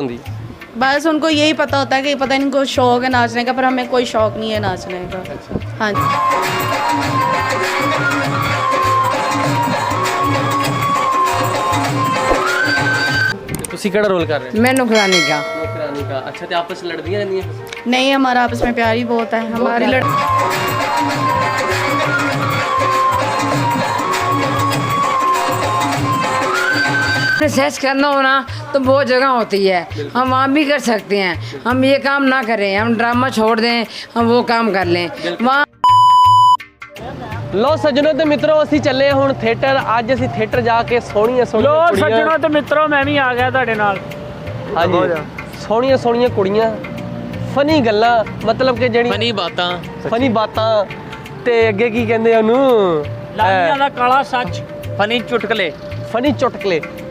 होती? बस उनको यही पता होता है कि पता नहीं इनको शौक है नाचने का, पर हमें कोई शौक नहीं है नाचने का। हाँ जी। तुसी केड़ा रोल कर रहे हो? मैं नुकरानी का। नौकरानी का। अच्छा, तो आपस में लड़दियां रहंदियां? नहीं, हमारा आपस में प्यार ही बहुत है। हमारी सैस करना हो ना तो बहुत जगह होती है, हम वहाँ भी कर सकते हैं। हम ये काम ना करें, हम ड्रामा छोड़ दें, हम वो काम कर लें वहाँ। लो सज्जनों ते मित्रों, असी चले हुण थिएटर। अज असी थिएटर जाके सोहणियां लो सज्जनों ते मित्रों, मैं भी आ गया तुहाडे नाल। हाँ जी, सोहणियां सोहणियां कुड़ियां, फनी गल्लां, मतलब कि जेहड़ी फनी बातां ते अगे की कहंदे ओनू, लालियां दा काला सच, फनी चुटकले।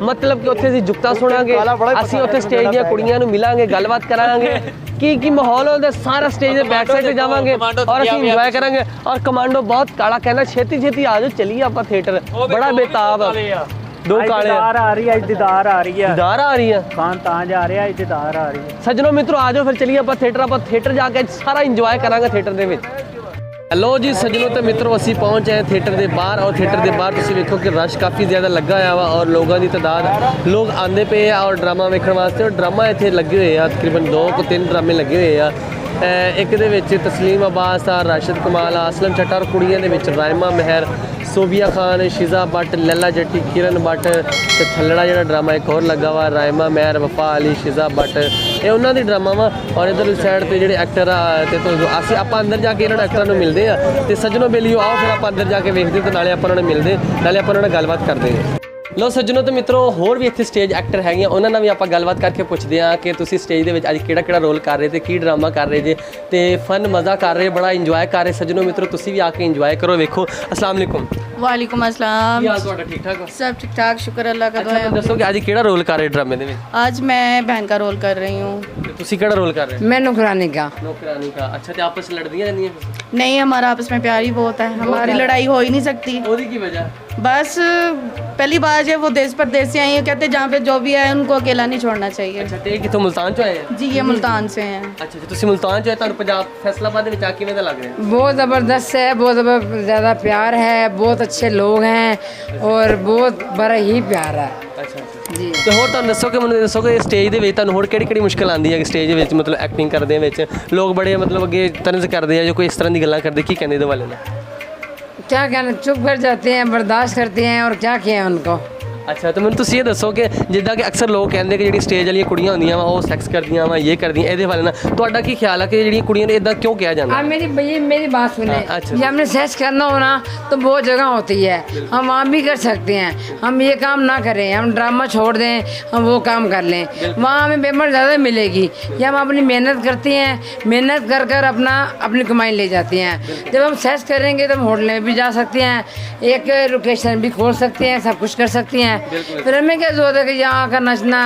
मतलब कि उत्थे असीं जुगता सुणांगे, असीं उत्थे स्टेज ਦੀਆਂ ਕੁੜੀਆਂ ਨੂੰ ਮਿਲਾਂਗੇ, ਗੱਲਬਾਤ ਕਰਾਂਗੇ ਕੀ ਮਾਹੌਲ ਹੁੰਦਾ ਸਾਰਾ स्टेज ਦੇ बैक साइड ਤੇ ਜਾਵਾਂਗੇ और ਅਸੀਂ ਇੰਜੋਏ ਕਰਾਂਗੇ। और कमांडो बहुत काला कहना छेती छेती आ जाओ, चलिए आप थिएटर, बड़ा बेताब। दो काले आ रही है, दीदार आ रही है, दीदार आ रही है, खान तां जा रहा है, दीदार आ रही है। सज्जनों मित्रों आ जाओ फिर चलिए आप थिएटर जाके सारा इंजॉय करांगे थिएटर दे विच। हेलो जी सज्जनों तो मित्रों, असी पहुँच आए थिएटर के बाहर और थिएटर के बाहर तुम देखो कि रश काफ़ी ज़्यादा लगा हुआ वा और लोगों की तादाद, लोग आते पे है और ड्रामा वेखण वास्ते। और ड्रामा इतने लगे हुए हैं, तकरीबन 2 को 3 ड्रामे लगे हुए हैं। एक दे विच तस्लीम अब्बास आ, राशिद कमाल आ, असलम चट्टा और कुड़ियां दे विच रायमा मेहर, सोबिया खान, शिजा भट्ट, लैला जट्टी, किरण भट्ट ते थल्लड़ा जिहड़ा ड्रामा एक होर लगा वा, रायमा मेहर, वफा अली, शिजा भट्ट, ये उन्हों की ड्रामा वा। और इधर साइड पर जोड़े एक्टर असी आप अंदर जाके इन्होंने एक्टर को मिलते हैं। तो सज्जनों बेलियो आओ फिर आप अंदर जाके वेखते तो नाले आप उन्होंने मिलते, नाले आप उन्होंने गलबात करते हैं। लो सज्जनों तो मित्रों, होर भी इतने स्टेज एक्टर है, उन्होंने भी आप गलबात करके पूछते हैं कि तुम स्टेज के अज कि रोल कर रहे थे, की ड्रामा कर रहे जे, तो फन मज़ा कर रहे, बड़ा इंजॉय कर रहे। सज्जनों मित्रों तुम भी आके इंजॉय करो, वेखो। अस्सलाम वालेकुम। वालेकुम अस्सलाम। ठीक ठाक? सब ठीक ठाक, शुक्र अल्लाह का। अच्छा, दसो कि अज कि रोल कर रहे ड्रामे में? आज मैं बहन का रोल कर रही हूँ। तुम कि रोल कर रहे हो? मैं नुकरानी का। नौकरानी का। अच्छा, तो आपस में लड़दियां रहंदियां? नहीं, हमारा आपस में प्यार ही बहुत है। हमारी लड़ाई हो ही नहीं सकती। ओदी की वजह? बस पहली बात है, वो देश परदेश से आई है, कहते जहाँ पे जो भी है उनको अकेला नहीं छोड़ना चाहिए। अच्छा, तो कितों मुल्तान चो आए हैं? जी, ये मुल्तान से हैं। अच्छा, तुम मुल्तान चो है, पंजाब फैसलाबाद में आके किवें दा लग रहा है? बहुत ज़बरदस्त है, बहुत ज़्यादा प्यार है, बहुत अच्छे लोग हैं और बहुत बड़ा ही प्यार है। अच्छा जी। तो होर तुहानूं दसो कि मैनूं दसो कि स्टेज दे विच तुहानूं होर किहड़ी मुश्किल आंदी है स्टेज दे विच, मतलब एक्टिंग करदे विच लोग बड़े मतलब अगे तंज करदे हैं, जो कोई इस तरह की गल्लां करदे, की कहंदे इहदे वाले ने? क्या कहना, चुप कर जाते हैं, बर्दाश्त करते हैं और क्या किया उनको। अच्छा, तो मैं तुम ये दसो कि जिद्दां कि अक्सर लोग कहते कि जी स्टेज वाली कुड़ियां होंदियां वा वो सैक्स करदियां वा, ये करदियां, ये वाले ना तुहाडा की ख्याल है कि जी कुड़ियां ने इदां क्यों किया जाता? आप मेरी बात सुने। अच्छा। जब हमने सैस करना हो ना तो बहुत जगह होती है, हम वहाँ भी कर सकते हैं। हम ये काम ना करें, हम ड्रामा छोड़ दें, हम वो काम कर लें वहाँ हमें पेमेंट ज़्यादा मिलेगी। या हम अपनी मेहनत करते हैं, मेहनत कर कर अपनी कमाई ले जाते हैं। जब हम सैस करेंगे तो हम होटल में भी जा सकते हैं, एक लोकेशन भी खोल सकते हैं, सब कुछ कर सकते हैं। फिर हमें क्या जरूरत है कि यहाँ आकर नचना,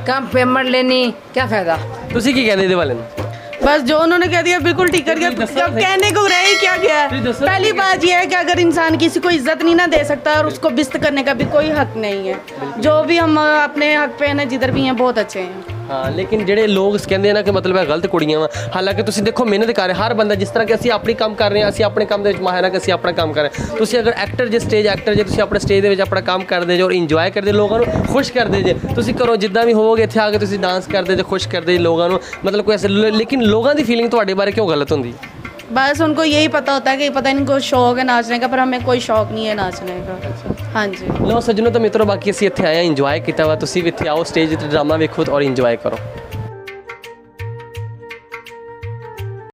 कम पेमेंट लेनी, क्या फ़ायदा। तुसी की कहंदे इहदे वाले ने? बस जो उन्होंने कह दिया बिल्कुल ठीक कर दिया। कहने को रहे क्या गया है। पहली बात यह है कि अगर इंसान किसी को इज्जत नहीं ना दे सकता और उसको बिस्त करने का भी कोई हक नहीं है। जो भी हम अपने हक पे है ना, जिधर भी हैं बहुत अच्छे हैं। हाँ, लेकिन ਜਿਹੜੇ लोग कहते हैं ना कि मतलब है गलत कुड़ियां वा, हालांकि तुसी देखो मेहनत कर रहे हर बंदा, जिस तरह कि ਅਸੀਂ अपनी काम कर रहे हैं, ਅਸੀਂ अपने काम ਦੇ ਵਿੱਚ ਮਾਹਿਰ ਹਾਂ ਕਿ ਅਸੀਂ ਆਪਣਾ ਕੰਮ ਕਰ ਰਹੇ ਹਾਂ। ਤੁਸੀਂ ਅਗਰ ਐਕਟਰ ਜੇ ਸਟੇਜ ਐਕਟਰ ਜੇ ਤੁਸੀਂ ਆਪਣੇ ਸਟੇਜ ਦੇ ਵਿੱਚ ਆਪਣਾ ਕੰਮ ਕਰਦੇ ਜੇ ਔਰ ਇੰਜੋਏ ਕਰਦੇ, ਲੋਕਾਂ ਨੂੰ ਖੁਸ਼ ਕਰਦੇ ਜੇ, ਤੁਸੀਂ ਕਰੋ ਜਿੱਦਾਂ ਵੀ ਹੋਵੋਗੇ, ਇੱਥੇ ਆ ਕੇ ਤੁਸੀਂ ਡਾਂਸ ਕਰਦੇ ਜੇ, ਖੁਸ਼ ਕਰਦੇ ਜੇ ਲੋਕਾਂ ਨੂੰ, मतलब कोई ऐसे, लेकिन लोगों की फीलिंग ਤੁਹਾਡੇ ਬਾਰੇ क्यों गलत होंगी? बस उनको यही पता होता है कि पता नहीं इनको शौक है नाचने का, पर हमें कोई शौक नहीं है नाचने का। हाँ जी। लो सज्जनों तो मित्रों, बाकी ਅਸੀਂ ਇੱਥੇ ਆਏ ਆ, ਇੰਜੋਏ ਕੀਤਾ ਵਾ। ਤੁਸੀਂ ਵੀ ਇੱਥੇ ਆਓ, ਸਟੇਜ ਤੇ ਡਰਾਮਾ ਵੇਖੋ और इंजॉय करो।